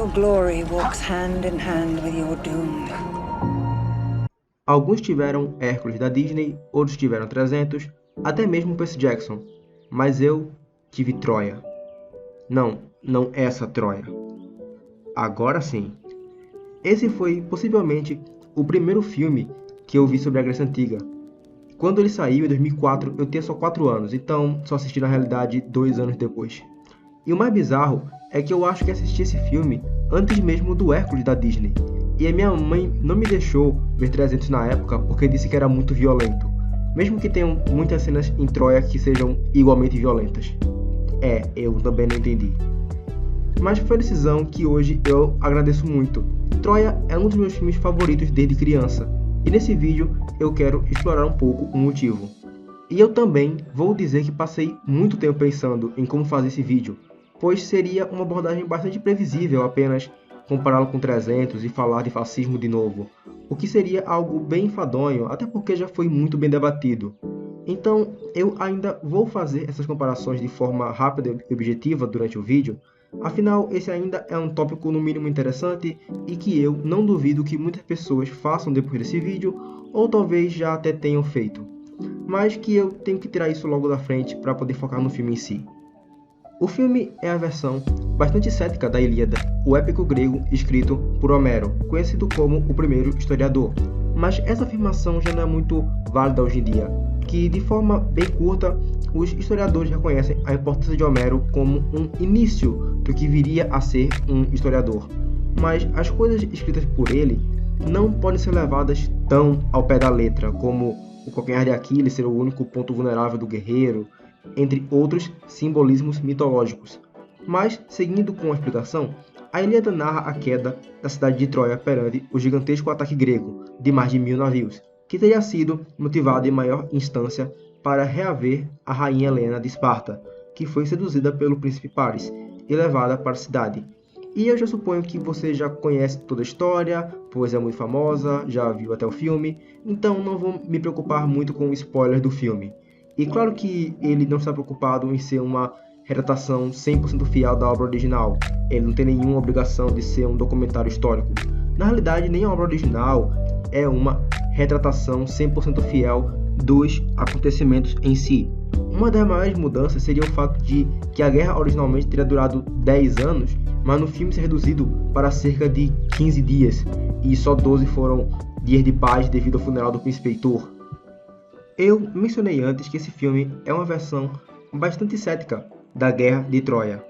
Your glory walks hand in hand with your doom. Alguns tiveram Hércules da Disney, outros tiveram 300, até mesmo Percy Jackson. Mas eu tive Troia. Não essa Troia. Agora sim. Esse foi, possivelmente, o primeiro filme que eu vi sobre a Grécia Antiga. Quando ele saiu, em 2004, eu tinha só 4 anos, então só assisti na realidade 2 anos depois. E o mais bizarro é que eu acho que assisti esse filme antes mesmo do Hércules da Disney. E a minha mãe não me deixou ver 300 na época porque disse que era muito violento. Mesmo que tenham muitas cenas em Troia que sejam igualmente violentas. Eu também não entendi. Mas foi uma decisão que hoje eu agradeço muito. Troia é um dos meus filmes favoritos desde criança. E nesse vídeo eu quero explorar um pouco o motivo. E eu também vou dizer que passei muito tempo pensando em como fazer esse vídeo, pois seria uma abordagem bastante previsível apenas compará-lo com 300 e falar de fascismo de novo, o que seria algo bem enfadonho, até porque já foi muito bem debatido. Então eu ainda vou fazer essas comparações de forma rápida e objetiva durante o vídeo, afinal esse ainda é um tópico no mínimo interessante e que eu não duvido que muitas pessoas façam depois desse vídeo, ou talvez já até tenham feito, mas que eu tenho que tirar isso logo da frente para poder focar no filme em si. O filme é a versão bastante cética da Ilíada, o épico grego escrito por Homero, conhecido como o primeiro historiador. Mas essa afirmação já não é muito válida hoje em dia, que de forma bem curta, os historiadores reconhecem a importância de Homero como um início do que viria a ser um historiador. Mas as coisas escritas por ele não podem ser levadas tão ao pé da letra, como o calcanhar de Aquiles ser o único ponto vulnerável do guerreiro, entre outros simbolismos mitológicos. Mas, seguindo com a explicação, a Ilíada narra a queda da cidade de Troia perante o gigantesco ataque grego de mais de 1000 navios, que teria sido motivado em maior instância para reaver a rainha Helena de Esparta, que foi seduzida pelo príncipe Paris e levada para a cidade. E eu já suponho que você já conhece toda a história, pois é muito famosa, já viu até o filme, então não vou me preocupar muito com o spoiler do filme. E claro que ele não está preocupado em ser uma retratação 100% fiel da obra original. Ele não tem nenhuma obrigação de ser um documentário histórico. Na realidade, nem a obra original é uma retratação 100% fiel dos acontecimentos em si. Uma das maiores mudanças seria o fato de que a guerra originalmente teria durado 10 anos, mas no filme ser reduzido para cerca de 15 dias, e só 12 foram dias de paz devido ao funeral do príncipe Heitor. Eu mencionei antes que esse filme é uma versão bastante cética da Guerra de Troia.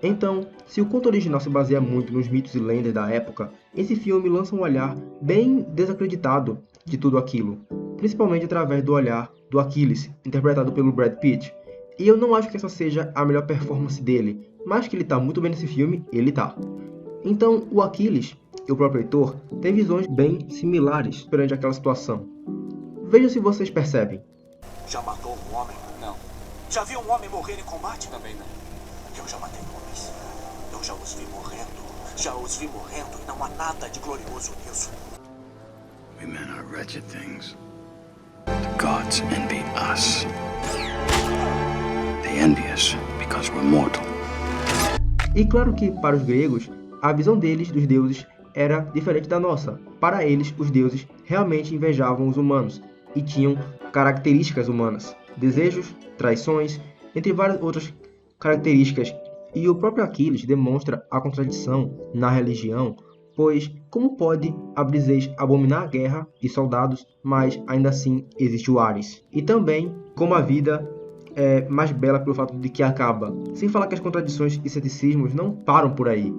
Então, se o conto original se baseia muito nos mitos e lendas da época, esse filme lança um olhar bem desacreditado de tudo aquilo, principalmente através do olhar do Aquiles, interpretado pelo Brad Pitt. E eu não acho que essa seja a melhor performance dele, mas que ele está muito bem nesse filme, ele tá. Então, o Aquiles e o próprio Heitor têm visões bem similares perante aquela situação. Vejam se vocês percebem. Já matou um homem? Não. Já viu um homem morrer em combate? Também não. Eu já matei homens. Eu já os vi morrendo. Já os vi morrendo e não há nada de glorioso nisso. We men are wretched things. The gods envy us. They envy us because we're mortal. E claro que para os gregos, a visão deles dos deuses era diferente da nossa. Para eles, os deuses realmente invejavam os humanos e tinham características humanas, desejos, traições, entre várias outras características. E o próprio Aquiles demonstra a contradição na religião, pois como pode a Briseis abominar a guerra e soldados, mas ainda assim existe o Ares? E também como a vida é mais bela pelo fato de que acaba, sem falar que as contradições e ceticismos não param por aí.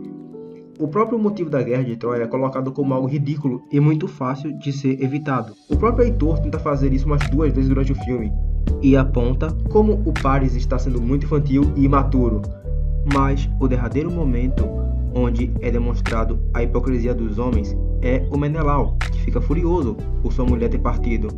O próprio motivo da Guerra de Troia é colocado como algo ridículo e muito fácil de ser evitado. O próprio Heitor tenta fazer isso umas 2 vezes durante o filme, e aponta como o Paris está sendo muito infantil e imaturo. Mas o derradeiro momento onde é demonstrado a hipocrisia dos homens é o Menelau, que fica furioso por sua mulher ter partido.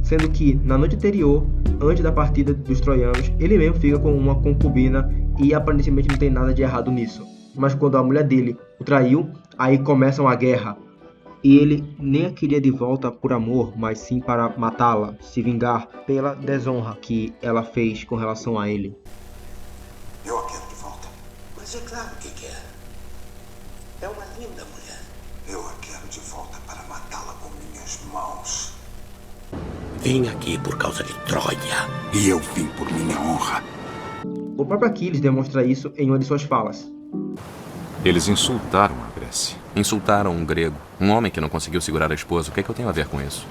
Sendo que, na noite anterior, antes da partida dos troianos, ele mesmo fica com uma concubina e aparentemente não tem nada de errado nisso. Mas quando a mulher dele o traiu, aí começam a guerra. E ele nem a queria de volta por amor, mas sim para matá-la, se vingar pela desonra que ela fez com relação a ele. Eu a quero de volta. Mas é claro que quer. É uma linda mulher. Eu a quero de volta para matá-la com minhas mãos. Vim aqui por causa de Troia. E eu vim por minha honra. O próprio Aquiles demonstra isso em uma de suas falas. Eles insultaram a Grécia. Insultaram um grego, um homem que não conseguiu segurar a esposa. O que é que eu tenho a ver com isso?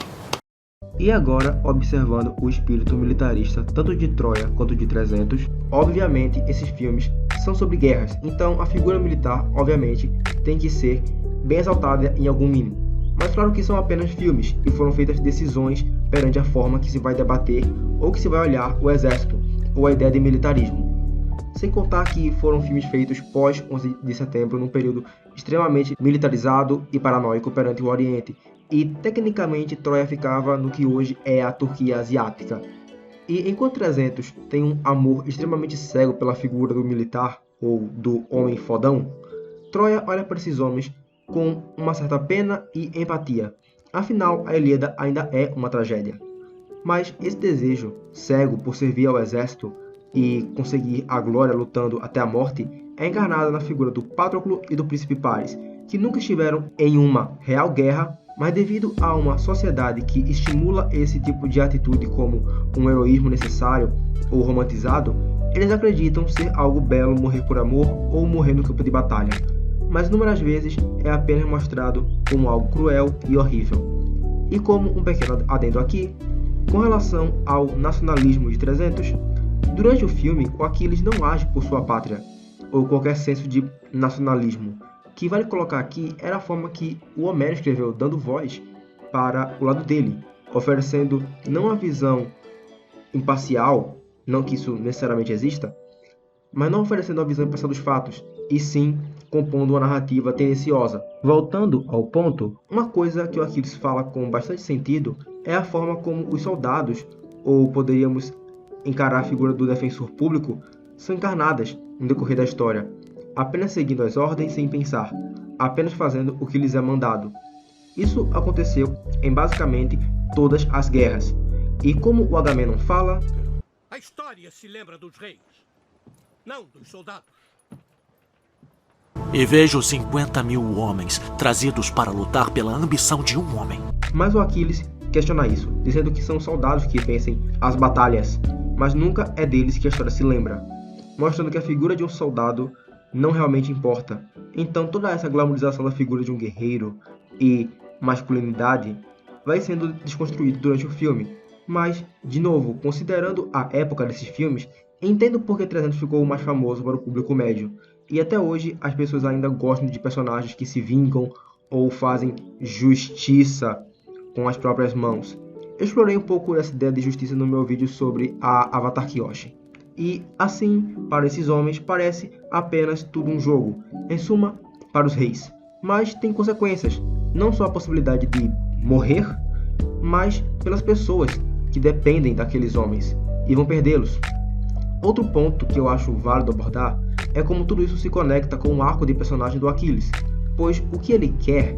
E agora, observando o espírito militarista tanto de Troia quanto de 300, obviamente esses filmes são sobre guerras, então a figura militar, obviamente, tem que ser bem exaltada em algum mínimo. Mas claro que são apenas filmes e foram feitas decisões perante a forma que se vai debater ou que se vai olhar o exército ou a ideia de militarismo. Sem contar que foram filmes feitos pós 11 de setembro, num período extremamente militarizado e paranoico perante o Oriente. E, tecnicamente, Troia ficava no que hoje é a Turquia asiática. E enquanto 300 tem um amor extremamente cego pela figura do militar, ou do homem fodão, Troia olha para esses homens com uma certa pena e empatia. Afinal, a Ilíada ainda é uma tragédia. Mas esse desejo, cego por servir ao exército e conseguir a glória lutando até a morte, é encarnada na figura do Patroclo e do príncipe Paris, que nunca estiveram em uma real guerra, mas devido a uma sociedade que estimula esse tipo de atitude como um heroísmo necessário ou romantizado, eles acreditam ser algo belo morrer por amor ou morrer no campo de batalha, mas inúmeras vezes é apenas mostrado como algo cruel e horrível. E como um pequeno adendo aqui, com relação ao nacionalismo de 300, durante o filme o Aquiles não age por sua pátria, ou qualquer senso de nacionalismo. O que vale colocar aqui era a forma que o Homero escreveu, dando voz para o lado dele, oferecendo não a visão imparcial, não que isso necessariamente exista, mas não oferecendo a visão imparcial dos fatos, e sim compondo uma narrativa tendenciosa. Voltando ao ponto, uma coisa que o Aquiles fala com bastante sentido é a forma como os soldados, ou poderíamos encarar a figura do defensor público, são encarnadas no decorrer da história, apenas seguindo as ordens sem pensar, apenas fazendo o que lhes é mandado. Isso aconteceu em basicamente todas as guerras. E como o Agamenon fala, a história se lembra dos reis, não dos soldados. E vejo 50.000 homens trazidos para lutar pela ambição de um homem. Mas o Aquiles questiona isso, dizendo que são soldados que vencem as batalhas, mas nunca é deles que a história se lembra, mostrando que a figura de um soldado não realmente importa. Então toda essa glamorização da figura de um guerreiro e masculinidade vai sendo desconstruído durante o filme. Mas, de novo, considerando a época desses filmes, entendo por que 300 ficou mais famoso para o público médio. E até hoje as pessoas ainda gostam de personagens que se vingam ou fazem justiça com as próprias mãos. Eu explorei um pouco essa ideia de justiça no meu vídeo sobre a Avatar Kyoshi. E assim, para esses homens, parece apenas tudo um jogo. Em suma, para os reis. Mas tem consequências. Não só a possibilidade de morrer, mas pelas pessoas que dependem daqueles homens e vão perdê-los. Outro ponto que eu acho válido abordar é como tudo isso se conecta com o arco de personagem do Aquiles, pois o que ele quer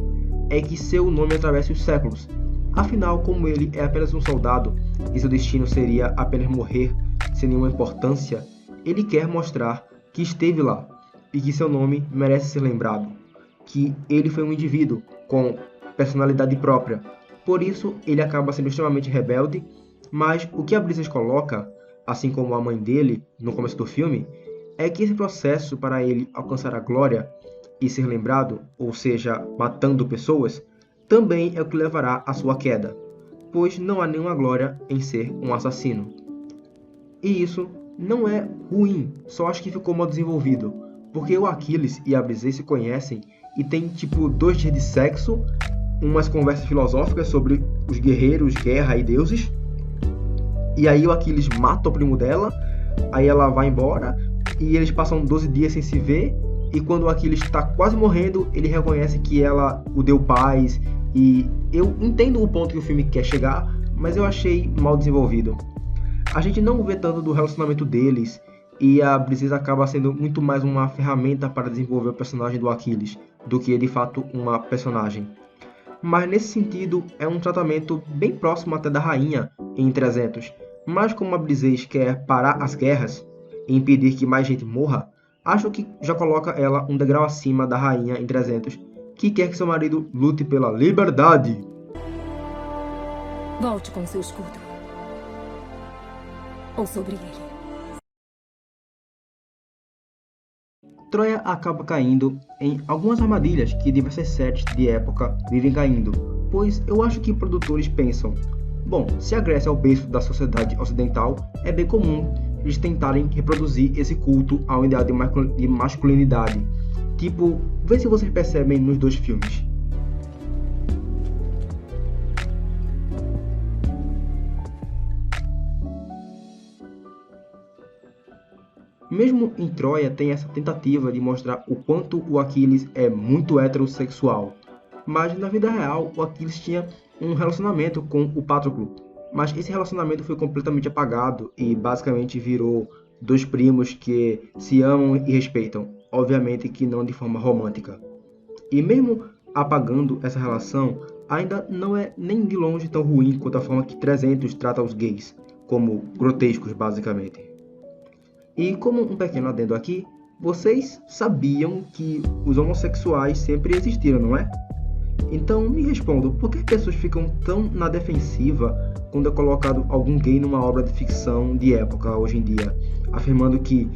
é que seu nome atravesse os séculos. Afinal, como ele é apenas um soldado e seu destino seria apenas morrer sem nenhuma importância, ele quer mostrar que esteve lá e que seu nome merece ser lembrado, que ele foi um indivíduo com personalidade própria. Por isso, ele acaba sendo extremamente rebelde, mas o que a Brisas coloca, assim como a mãe dele no começo do filme, é que esse processo para ele alcançar a glória e ser lembrado, ou seja, matando pessoas, também é o que levará à sua queda, pois não há nenhuma glória em ser um assassino. E isso não é ruim, só acho que ficou mal desenvolvido, porque o Aquiles e a Brisas se conhecem e tem tipo 2 dias de sexo, umas conversas filosóficas sobre os guerreiros, guerra e deuses, e aí o Aquiles mata o primo dela, aí ela vai embora, e eles passam 12 dias sem se ver, e quando o Aquiles está quase morrendo, ele reconhece que ela o deu paz, e eu entendo o ponto que o filme quer chegar, mas eu achei mal desenvolvido. A gente não vê tanto do relacionamento deles, e a Brisas acaba sendo muito mais uma ferramenta para desenvolver o personagem do Aquiles, do que de fato uma personagem. Mas nesse sentido, é um tratamento bem próximo até da rainha em 300, mas como a Brisas quer parar as guerras e impedir que mais gente morra, acho que já coloca ela um degrau acima da rainha em 300, que quer que seu marido lute pela liberdade. Volte com seu escudo. Ou sobre ele. Troia acaba caindo em algumas armadilhas que diversas séries de época vivem caindo, pois eu acho que produtores pensam: bom, se a Grécia é o berço da sociedade ocidental, é bem comum eles tentarem reproduzir esse culto ao ideal de masculinidade. Tipo, vê se vocês percebem nos dois filmes. Mesmo em Troia tem essa tentativa de mostrar o quanto o Aquiles é muito heterossexual, mas na vida real o Aquiles tinha um relacionamento com o Patroclo, mas esse relacionamento foi completamente apagado e basicamente virou dois primos que se amam e respeitam, obviamente que não de forma romântica. E mesmo apagando essa relação, ainda não é nem de longe tão ruim quanto a forma que 300 trata os gays, como grotescos basicamente. E como um pequeno adendo aqui, vocês sabiam que os homossexuais sempre existiram, não é? Então me respondam, por que as pessoas ficam tão na defensiva quando é colocado algum gay numa obra de ficção de época hoje em dia, afirmando que,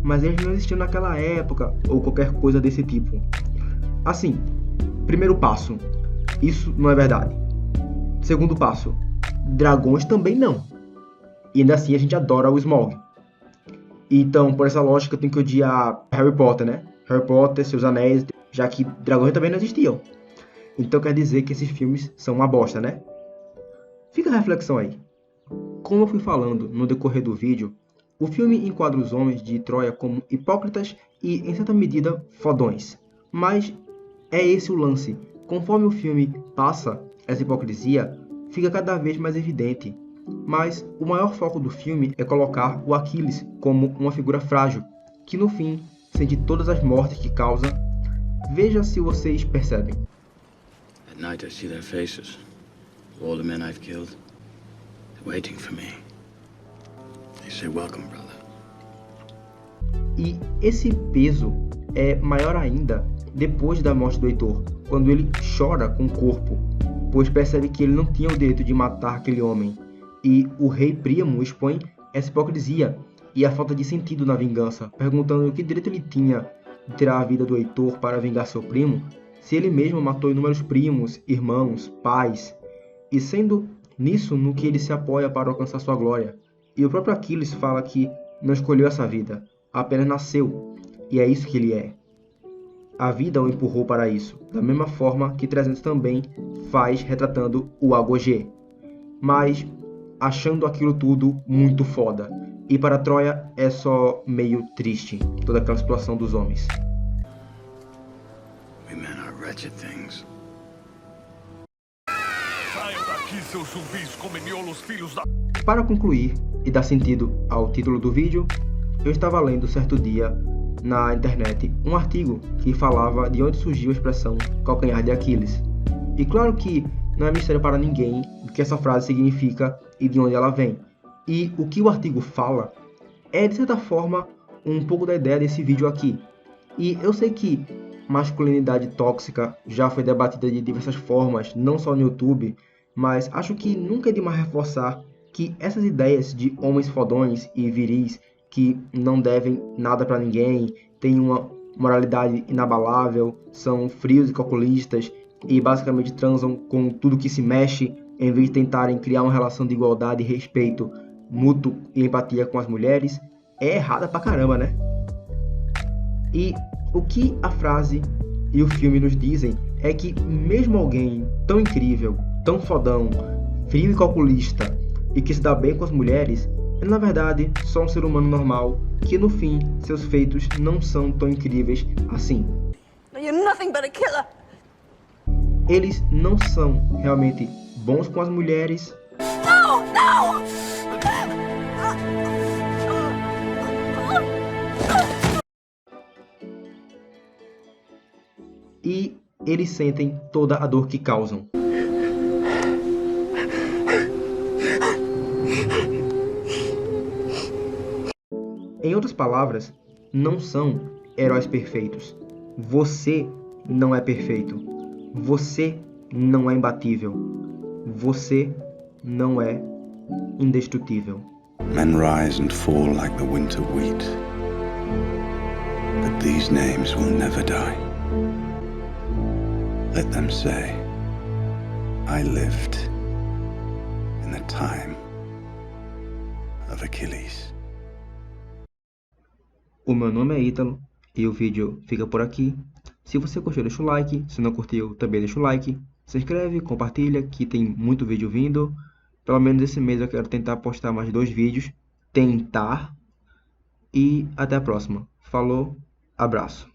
mas eles não existiam naquela época, ou qualquer coisa desse tipo? Assim, primeiro passo, isso não é verdade. Segundo passo, dragões também não. E ainda assim a gente adora o Smaug. Então, por essa lógica, eu tenho que odiar Harry Potter, né? Harry Potter, Seus Anéis, já que dragões também não existiam. Então quer dizer que esses filmes são uma bosta, né? Fica a reflexão aí. Como eu fui falando no decorrer do vídeo, o filme enquadra os homens de Troia como hipócritas e, em certa medida, fodões. Mas é esse o lance. Conforme o filme passa essa hipocrisia, fica cada vez mais evidente. Mas o maior foco do filme é colocar o Aquiles como uma figura frágil, que no fim sente todas as mortes que causa. Veja se vocês percebem. At night I see their faces. All the men I've killed. They're waiting for me. They say welcome, brother. E esse peso é maior ainda depois da morte do Heitor, quando ele chora com o corpo, pois percebe que ele não tinha o direito de matar aquele homem. E o rei Príamo expõe essa hipocrisia e a falta de sentido na vingança, perguntando que direito ele tinha de tirar a vida do Heitor para vingar seu primo, se ele mesmo matou inúmeros primos, irmãos, pais, e sendo nisso no que ele se apoia para alcançar sua glória. E o próprio Aquiles fala que não escolheu essa vida, apenas nasceu, e é isso que ele é. A vida o empurrou para isso, da mesma forma que 300 também faz retratando o Agogê, mas achando aquilo tudo muito foda. E para Troia é só meio triste, toda aquela situação dos homens. We men are wretched things. Saiam daqui, seus zumbis comemiolos, filhos da... Para concluir e dar sentido ao título do vídeo, eu estava lendo certo dia na internet um artigo que falava de onde surgiu a expressão calcanhar de Aquiles. E claro que não é mistério para ninguém o que essa frase significa e de onde ela vem. E o que o artigo fala é, de certa forma, um pouco da ideia desse vídeo aqui. E eu sei que masculinidade tóxica já foi debatida de diversas formas, não só no YouTube, mas acho que nunca é demais reforçar que essas ideias de homens fodões e viris que não devem nada para ninguém, têm uma moralidade inabalável, são frios e calculistas e basicamente transam com tudo que se mexe, em vez de tentarem criar uma relação de igualdade e respeito mútuo e empatia com as mulheres, é errada pra caramba, né? E o que a frase e o filme nos dizem é que mesmo alguém tão incrível, tão fodão, frio e calculista e que se dá bem com as mulheres, é na verdade só um ser humano normal que no fim seus feitos não são tão incríveis assim. You're nothing but a killer. Eles não são realmente bons com as mulheres. No, no! E eles sentem toda a dor que causam. Em outras palavras, não são heróis perfeitos. Você não é perfeito. Você não é imbatível. Você não é indestrutível. Men rise and fall like the winter wheat. But these names will never die. Let them say, I lived in the time of Achilles. O meu nome é Ítalo e o vídeo fica por aqui. Se você gostou, deixa o like. Se não curtiu, também deixa o like. Se inscreve, compartilha, que tem muito vídeo vindo. Pelo menos esse mês eu quero tentar postar mais 2 vídeos. Tentar. E até a próxima. Falou, abraço.